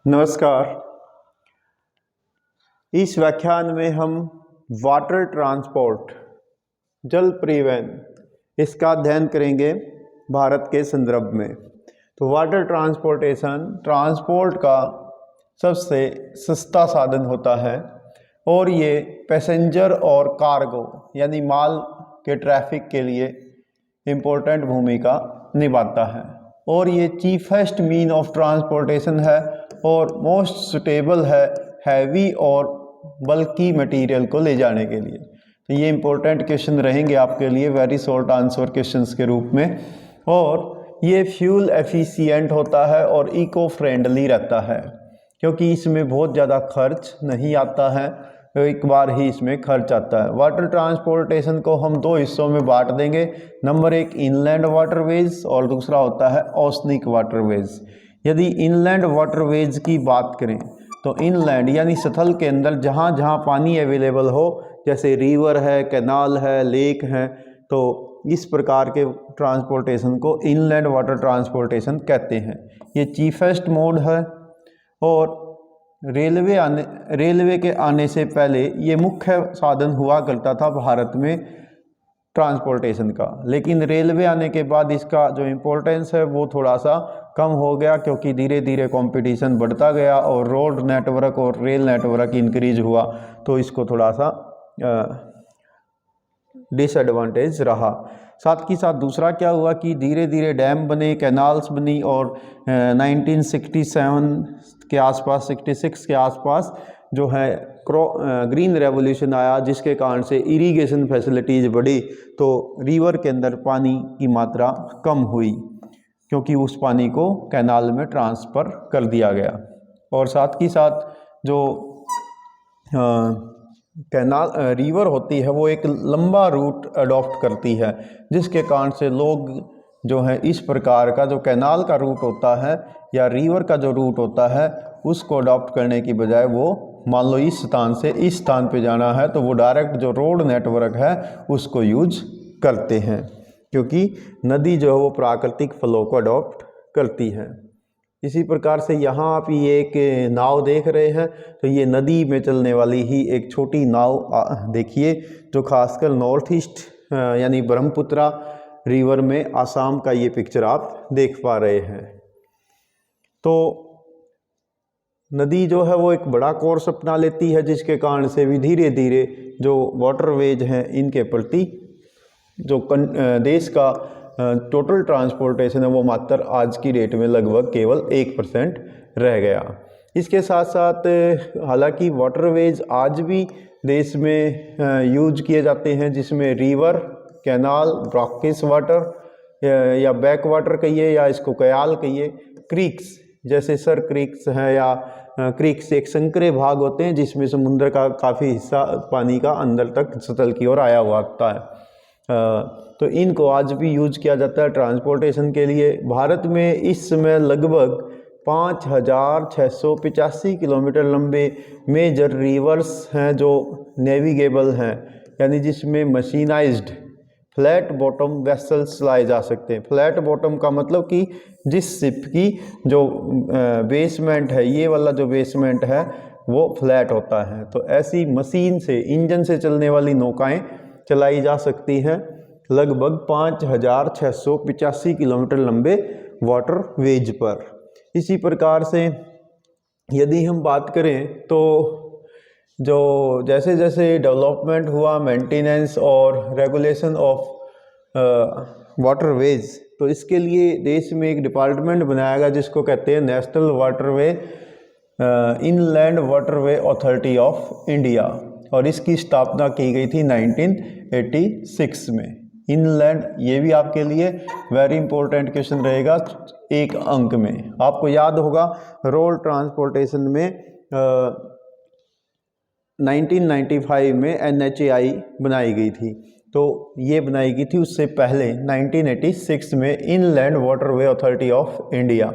नमस्कार। इस व्याख्यान में हम वाटर ट्रांसपोर्ट, जल परिवहन, इसका अध्ययन करेंगे भारत के संदर्भ में। तो वाटर ट्रांसपोर्टेशन ट्रांसपोर्ट का सबसे सस्ता साधन होता है और ये पैसेंजर और कार्गो यानी माल के ट्रैफिक के लिए इम्पोर्टेंट भूमिका निभाता है और ये चीफेस्ट मीन ऑफ ट्रांसपोर्टेशन है और मोस्ट सुटेबल है हैवी और बल्की मटेरियल को ले जाने के लिए। तो ये इम्पोर्टेंट क्वेश्चन रहेंगे आपके लिए, वेरी शॉर्ट आंसर क्वेश्चंस के रूप में। और ये फ्यूल एफिशिएंट होता है और इको फ्रेंडली रहता है क्योंकि इसमें बहुत ज़्यादा खर्च नहीं आता है, एक बार ही इसमें खर्च आता है। वाटर ट्रांसपोर्टेशन को हम दो हिस्सों में बांट देंगे। नंबर एक इनलैंड वाटरवेज और दूसरा होता है ओशनिक वाटरवेज। यदि इनलैंड वाटरवेज की बात करें तो इनलैंड यानी स्थल के अंदर जहाँ जहाँ पानी अवेलेबल हो, जैसे रिवर है, कैनाल है, लेक है, तो इस प्रकार के ट्रांसपोर्टेशन को इनलैंड वाटर ट्रांसपोर्टेशन कहते हैं। ये चीफेस्ट मोड है और रेलवे के आने से पहले ये मुख्य साधन हुआ करता था भारत में ट्रांसपोर्टेशन का, लेकिन रेलवे आने के बाद इसका जो इम्पोर्टेंस है वो थोड़ा सा कम हो गया क्योंकि धीरे धीरे कंपटीशन बढ़ता गया और रोड नेटवर्क और रेल नेटवर्क इंक्रीज हुआ, तो इसको थोड़ा सा डिसएडवांटेज रहा। साथ ही साथ दूसरा क्या हुआ कि धीरे धीरे डैम बने, कैनाल्स बनी और 1967 के आसपास, 66 के आसपास जो है ग्रीन रेवोल्यूशन आया, जिसके कारण से इरिगेशन फैसिलिटीज़ बढ़ी, तो रिवर के अंदर पानी की मात्रा कम हुई क्योंकि उस पानी को कैनाल में ट्रांसफ़र कर दिया गया। और साथ ही साथ जो कैनाल रिवर होती है वो एक लंबा रूट अडॉप्ट करती है, जिसके कारण से लोग जो है इस प्रकार का जो कैनाल का रूट होता है या रिवर का जो रूट होता है उसको अडॉप्ट करने की बजाय वो मान लो इस स्थान से इस स्थान पे जाना है तो वो डायरेक्ट जो रोड नेटवर्क है उसको यूज करते हैं क्योंकि नदी जो है वो प्राकृतिक फ्लो को अडॉप्ट करती है। इसी प्रकार से यहाँ आप ये एक नाव देख रहे हैं, तो ये नदी में चलने वाली ही एक छोटी नाव देखिए, जो खासकर नॉर्थ ईस्ट यानी ब्रह्मपुत्रा रिवर में आसाम का ये पिक्चर आप देख पा रहे हैं। तो नदी जो है वो एक बड़ा कोर्स अपना लेती है, जिसके कारण से भी धीरे धीरे जो वाटरवेज हैं इनके प्रति जो देश का टोटल ट्रांसपोर्टेशन है वो मात्र आज की डेट में लगभग केवल 1% रह गया। इसके साथ साथ हालांकि वाटरवेज आज भी देश में यूज किए जाते हैं, जिसमें रिवर, कैनाल, ब्रॉकिस वाटर या बैक वाटर कहिए या इसको कयाल कहिए, क्रीक्स जैसे सर क्रीक्स हैं या क्रीक्स एक संकरे भाग होते हैं जिसमें समुद्र का काफ़ी हिस्सा पानी का अंदर तक सतह की ओर आया हुआ होता है, तो इनको आज भी यूज किया जाता है ट्रांसपोर्टेशन के लिए। भारत में इस समय लगभग 5685 किलोमीटर लंबे मेजर रिवर्स हैं जो नेविगेबल हैं, यानी जिसमें मशीनाइज्ड फ्लैट बॉटम वेसल्स चलाए जा सकते हैं। फ्लैट बॉटम का मतलब कि जिस शिप की जो बेसमेंट है, ये वाला जो बेसमेंट है वो फ्लैट होता है, तो ऐसी मशीन से, इंजन से चलने वाली नौकाएं चलाई जा सकती हैं लगभग 5685 किलोमीटर लंबे वाटरवेज पर। इसी प्रकार से यदि हम बात करें तो जो जैसे जैसे डेवलपमेंट हुआ, मेंटेनेंस और रेगुलेशन ऑफ वाटरवेज, तो इसके लिए देश में एक डिपार्टमेंट बनाया गया जिसको कहते हैं national waterway inland waterway authority of India, और इसकी स्थापना की गई थी 1986 में। इनलैंड, ये भी आपके लिए वेरी इंपॉर्टेंट क्वेश्चन रहेगा एक अंक में। आपको याद होगा रोड ट्रांसपोर्टेशन में 1995 में NHAI बनाई गई थी, तो ये बनाई गई थी उससे पहले 1986 में inland waterway authority of India,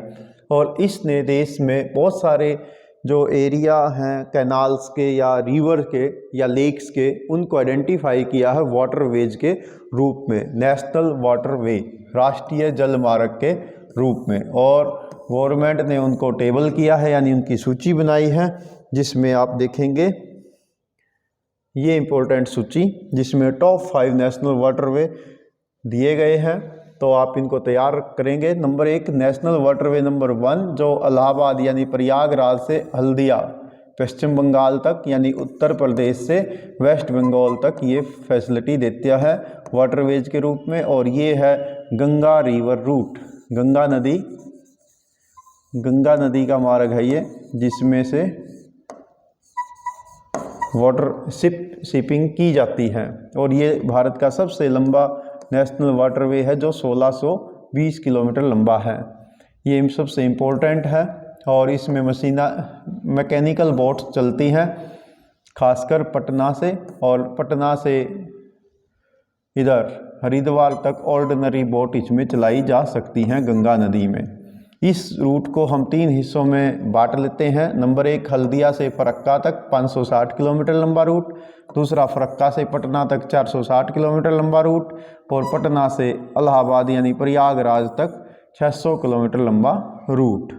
और इसने देश में बहुत सारे जो एरिया हैं कैनाल्स के या रिवर के या लेक्स के, उनको आइडेंटिफाई किया है वाटरवेज के रूप में, नेशनल वाटरवे, राष्ट्रीय जल मार्ग के रूप में। और गवर्नमेंट ने उनको टेबल किया है, यानी उनकी सूची बनाई है, जिसमें आप देखेंगे ये इम्पोर्टेंट सूची, जिसमें टॉप 5 नेशनल वाटरवे दिए गए हैं। तो आप इनको तैयार करेंगे। नंबर 1 नेशनल वाटरवे नंबर 1 जो इलाहाबाद यानी प्रयागराज से हल्दिया पश्चिम बंगाल तक यानी उत्तर प्रदेश से वेस्ट बंगाल तक ये फैसिलिटी देता है वाटरवेज के रूप में। और ये है गंगा रिवर रूट, गंगा नदी का मार्ग है ये, जिसमें से वाटर शिपिंग की जाती है। और ये भारत का सबसे लंबा नेशनल वाटरवे है जो 1620 किलोमीटर लंबा है। ये सबसे इम्पोर्टेंट है और इसमें मैकेनिकल बोट्स चलती हैं, खासकर पटना से, और पटना से इधर हरिद्वार तक ऑर्डिनरी बोट इसमें चलाई जा सकती हैं गंगा नदी में। इस रूट को हम 3 हिस्सों में बांट लेते हैं। नंबर 1 हल्दिया से फरक्का तक 560 किलोमीटर लंबा रूट, दूसरा फरक्का से पटना तक 460 किलोमीटर लंबा रूट, और पटना से इलाहाबाद यानी प्रयागराज तक 600 किलोमीटर लंबा रूट।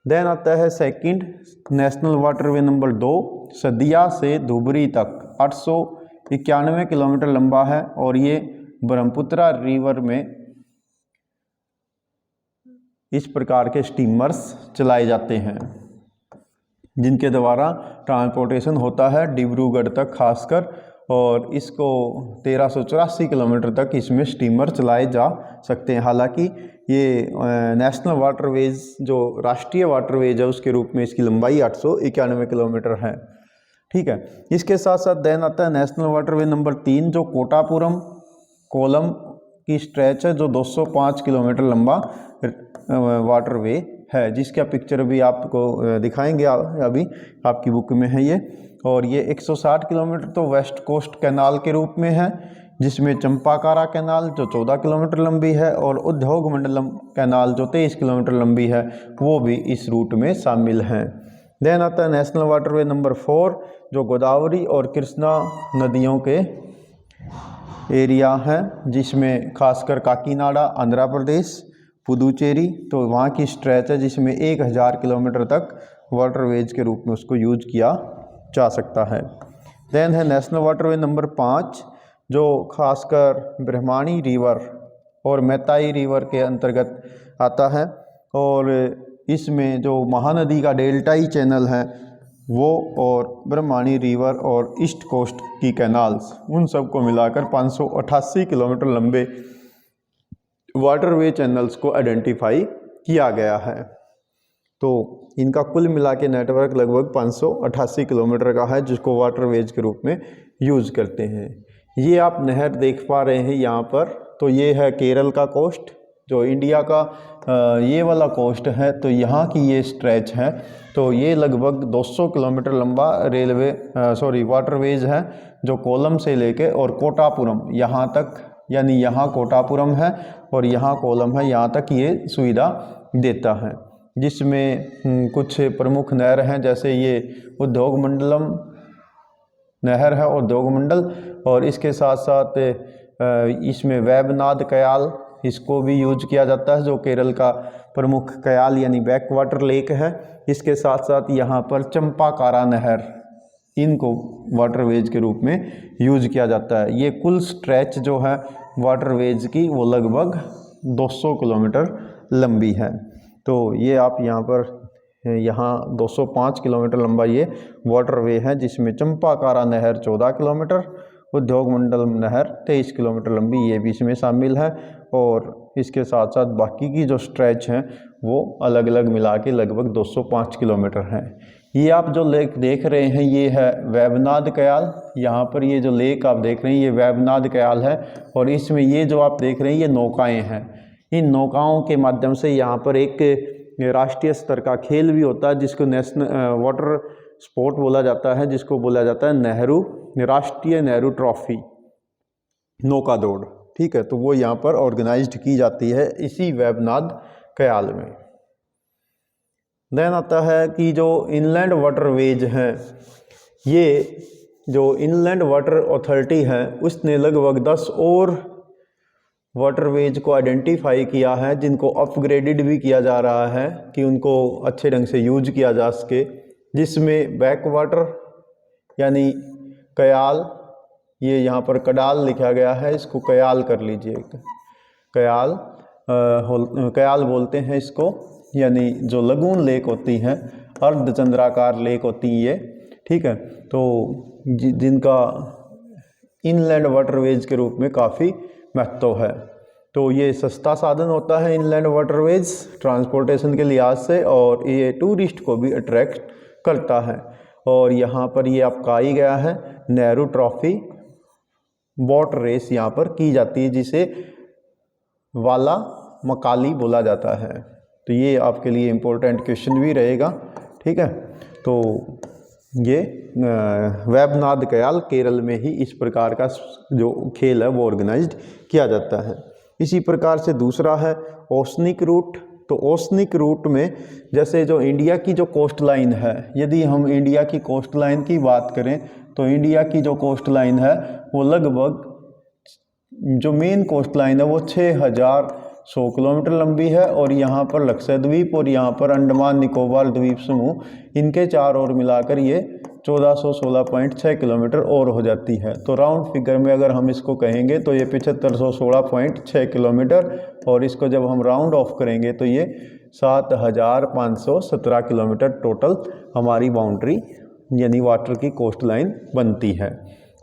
देन आता है सेकंड नेशनल वाटरवे नंबर 2 सदिया से धुबरी तक 891 किलोमीटर लंबा है, और ये ब्रह्मपुत्रा रिवर में इस प्रकार के स्टीमर्स चलाए जाते हैं, जिनके द्वारा ट्रांसपोर्टेशन होता है डिब्रूगढ़ तक खासकर, और इसको 1384 किलोमीटर तक इसमें स्टीमर चलाए जा सकते हैं। हालांकि ये नेशनल वाटरवेज जो राष्ट्रीय वाटरवेज है उसके रूप में इसकी लंबाई 891 किलोमीटर है। ठीक है, इसके साथ साथ देन आता है नेशनल वाटरवे नंबर 3 जो कोटापुरम कोलम की स्ट्रेच है, जो 205 किलोमीटर लंबा वाटरवे है, जिसका पिक्चर भी आपको दिखाएंगे अभी आपकी बुक में है ये। और ये 160 किलोमीटर तो वेस्ट कोस्ट कैनाल के रूप में है, जिसमें चंपाकारा कैनाल जो 14 किलोमीटर लंबी है, और उद्योग मंडलम कैनाल जो 23 किलोमीटर लंबी है, वो भी इस रूट में शामिल हैं। देन आता है नेशनल वाटरवे नंबर 4 जो गोदावरी और कृष्णा नदियों के एरिया है, जिसमें खासकर काकीनाडा आंध्र प्रदेश, पुदुचेरी, तो वहाँ की स्ट्रेच है जिसमें 1000 किलोमीटर तक वाटरवेज के रूप में उसको यूज किया जा सकता है। देन है नेशनल वाटरवे नंबर 5 जो खासकर ब्रह्माणी रिवर और मैताई रिवर के अंतर्गत आता है, और इसमें जो महानदी का डेल्टाई चैनल है वो, और ब्रह्माणी रिवर और ईस्ट कोस्ट की कैनाल्स, उन सब को मिलाकर 588 किलोमीटर लंबे वाटरवे चैनल्स को आइडेंटिफाई किया गया है। तो इनका कुल मिला के नेटवर्क लगभग 588 किलोमीटर का है, जिसको वाटरवेज के रूप में यूज़ करते हैं। ये आप नहर देख पा रहे हैं यहाँ पर, तो ये है केरल का कोस्ट, जो इंडिया का ये वाला कोस्ट है, तो यहाँ की ये स्ट्रेच है। तो ये लगभग 200 किलोमीटर लंबा वाटरवेज है, जो कोलम से लेके और कोटापुरम यहाँ तक, यानी यहाँ कोटापुरम है और यहाँ कोलम है, यहाँ तक ये सुविधा देता है। जिसमें कुछ प्रमुख नहर हैं, जैसे ये उद्योग मंडलम नहर है, उद्योग मंडल, और इसके साथ साथ इसमें वैबनाद कयाल, इसको भी यूज किया जाता है, जो केरल का प्रमुख कयाल यानी बैक वाटर लेक है। इसके साथ साथ यहाँ पर चंपाकारा नहर, इनको वाटरवेज के रूप में यूज किया जाता है। ये कुल स्ट्रेच जो है वाटरवेज की वो लगभग 200 किलोमीटर लंबी है। तो ये आप यहाँ पर 205 किलोमीटर लंबा ये वाटरवे है, जिसमें चंपाकारा नहर 14 किलोमीटर, उद्योग मंडलम नहर 23 किलोमीटर लंबी, ये भी इसमें शामिल है। और इसके साथ साथ बाकी की जो स्ट्रेच हैं वो अलग अलग मिला के लगभग 205 किलोमीटर हैं। ये आप जो लेक देख रहे हैं ये है वैबनाद कयाल। यहाँ पर ये जो लेक आप देख रहे हैं ये वैबनाद कयाल है, और इसमें ये जो आप देख रहे हैं ये नौकाएं हैं। इन नौकाओं के माध्यम से यहाँ पर एक राष्ट्रीय स्तर का खेल भी होता है, जिसको नेशनल वाटर स्पोर्ट बोला जाता है, जिसको बोला जाता है राष्ट्रीय नेहरू ट्रॉफी नौका दौड़। ठीक है, तो वो यहाँ पर ऑर्गेनाइज्ड की जाती है इसी वैबनाद कयाल में। देन आता है कि जो इनलैंड वाटरवेज हैं, ये जो इनलैंड वाटर अथॉरिटी है उसने लगभग 10 और वाटरवेज को आइडेंटिफाई किया है, जिनको अपग्रेडेड भी किया जा रहा है कि उनको अच्छे ढंग से यूज किया जा सके, जिसमें बैक वाटर यानी कयाल, ये यहाँ पर कडाल लिखा गया है, इसको कयाल कर लीजिए, कयाल कयाल बोलते हैं इसको, यानी जो लगून लेक होती हैं, अर्धचंद्राकार लेक होती है ये, ठीक है। तो जिनका इनलैंड वाटरवेज के रूप में काफ़ी महत्व है। तो ये सस्ता साधन होता है इनलैंड वाटरवेज ट्रांसपोर्टेशन के लिहाज से, और ये टूरिस्ट को भी अट्रैक्ट करता है। और यहाँ पर ये आपका आ ही गया है, नेहरू ट्रॉफी बोट रेस यहाँ पर की जाती है, जिसे वाला मकाली बोला जाता है। तो ये आपके लिए इम्पोर्टेंट क्वेश्चन भी रहेगा, ठीक है। तो ये वैद्यनाथ कयाल केरल में ही इस प्रकार का जो खेल है वो ऑर्गेनाइज्ड किया जाता है। इसी प्रकार से दूसरा है ओशनिक रूट। तो ओशनिक रूट में जैसे जो इंडिया की जो कोस्ट लाइन है, यदि हम इंडिया की कोस्ट लाइन की बात करें तो इंडिया की जो कोस्ट लाइन है वो लगभग, जो मेन कोस्ट लाइन है वो 6100 किलोमीटर लंबी है, और यहाँ पर लक्षद्वीप और यहाँ पर अंडमान निकोबार द्वीप समूह, इनके चार ओर मिलाकर ये 1416.6 किलोमीटर और हो जाती है। तो राउंड फिगर में अगर हम इसको कहेंगे तो ये 7516.6 किलोमीटर, और इसको जब हम राउंड ऑफ करेंगे तो ये 7517 किलोमीटर टोटल हमारी बाउंड्री यानी वाटर की कोस्ट लाइन बनती है।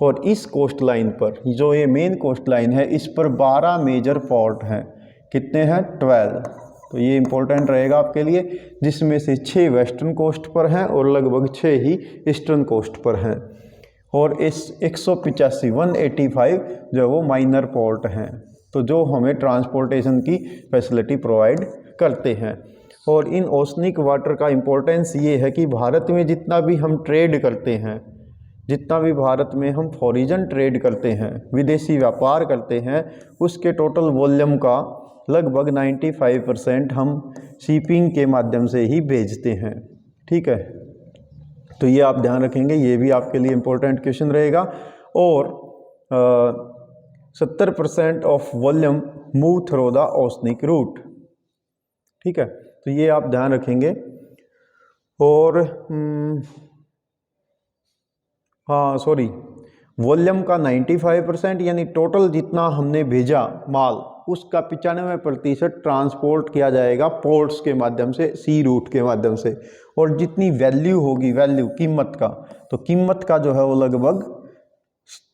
और इस कोस्ट लाइन पर, जो ये मेन कोस्ट लाइन है, इस पर 12 मेजर पोर्ट हैं। कितने हैं? 12। तो ये इंपॉर्टेंट रहेगा आपके लिए, जिसमें से 6 वेस्टर्न कोस्ट पर हैं और लगभग 6 ही ईस्टर्न कोस्ट पर हैं। और इस 185 जो वो माइनर पोर्ट हैं, तो जो हमें ट्रांसपोर्टेशन की फैसिलिटी प्रोवाइड करते हैं। और इन ओशनिक वाटर का इम्पोर्टेंस ये है कि भारत में जितना भी हम ट्रेड करते हैं, जितना भी भारत में हम फॉरिजन ट्रेड करते हैं, विदेशी व्यापार करते हैं, उसके टोटल वॉल्यूम का लगभग 95% हम शिपिंग के माध्यम से ही भेजते हैं, ठीक है। तो ये आप ध्यान रखेंगे, ये भी आपके लिए इम्पोर्टेंट क्वेश्चन रहेगा। और 70% of volume move through the oceanic route, ठीक है। तो ये आप ध्यान रखेंगे। और हाँ सॉरी, वॉल्यूम का 95% यानी टोटल जितना हमने भेजा माल, उसका 95% ट्रांसपोर्ट किया जाएगा पोर्ट्स के माध्यम से, सी रूट के माध्यम से। और जितनी वैल्यू होगी, वैल्यू कीमत का, तो कीमत का जो है वो लगभग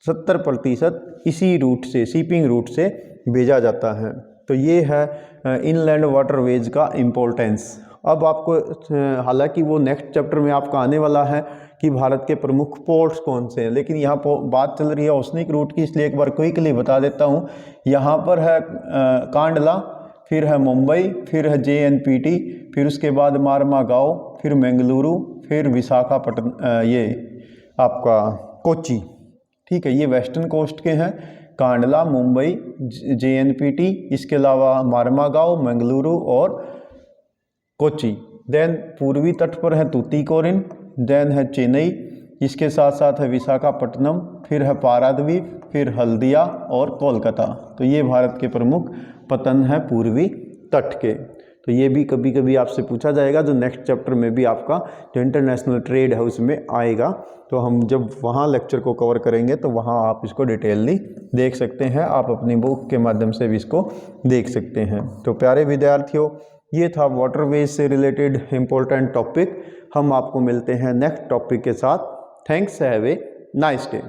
70% इसी रूट से, शिपिंग रूट से भेजा जाता है। तो ये है इनलैंड वाटरवेज का इम्पोर्टेंस। अब आपको हालांकि वो नेक्स्ट चैप्टर में आपका आने वाला है कि भारत के प्रमुख पोर्ट्स कौन से हैं, लेकिन यहाँ पर बात चल रही है ओशनिक रूट की, इसलिए एक बार क्विकली बता देता हूँ। यहाँ पर है कांडला, फिर है मुंबई, फिर है JNPT, फिर उसके बाद मारमागांव, फिर बेंगलुरु, फिर विशाखापट्टनम, ये आपका कोच्चि, ठीक है। ये वेस्टर्न कोस्ट के हैं, कांडला, मुंबई, JNPT, इसके अलावा मारमागांव, बेंगलुरु और कोच्चि। देन पूर्वी तट पर है तूतीकोरिन, देन है चेन्नई, इसके साथ साथ है विशाखापट्टनम, फिर है पारादीप, फिर हल्दिया और कोलकाता। तो ये भारत के प्रमुख पतन है पूर्वी तट के। तो ये भी कभी कभी आपसे पूछा जाएगा, जो नेक्स्ट चैप्टर में भी आपका जो इंटरनेशनल ट्रेड है उसमें आएगा। तो हम जब वहाँ लेक्चर को कवर करेंगे तो वहाँ आप इसको डिटेलली देख सकते हैं, आप अपनी बुक के माध्यम से भी इसको देख सकते हैं। तो प्यारे विद्यार्थियों, ये था वाटरवेज से रिलेटेड इम्पोर्टेंट टॉपिक। हम आपको मिलते हैं नेक्स्ट टॉपिक के साथ। Thanks, have a nice day.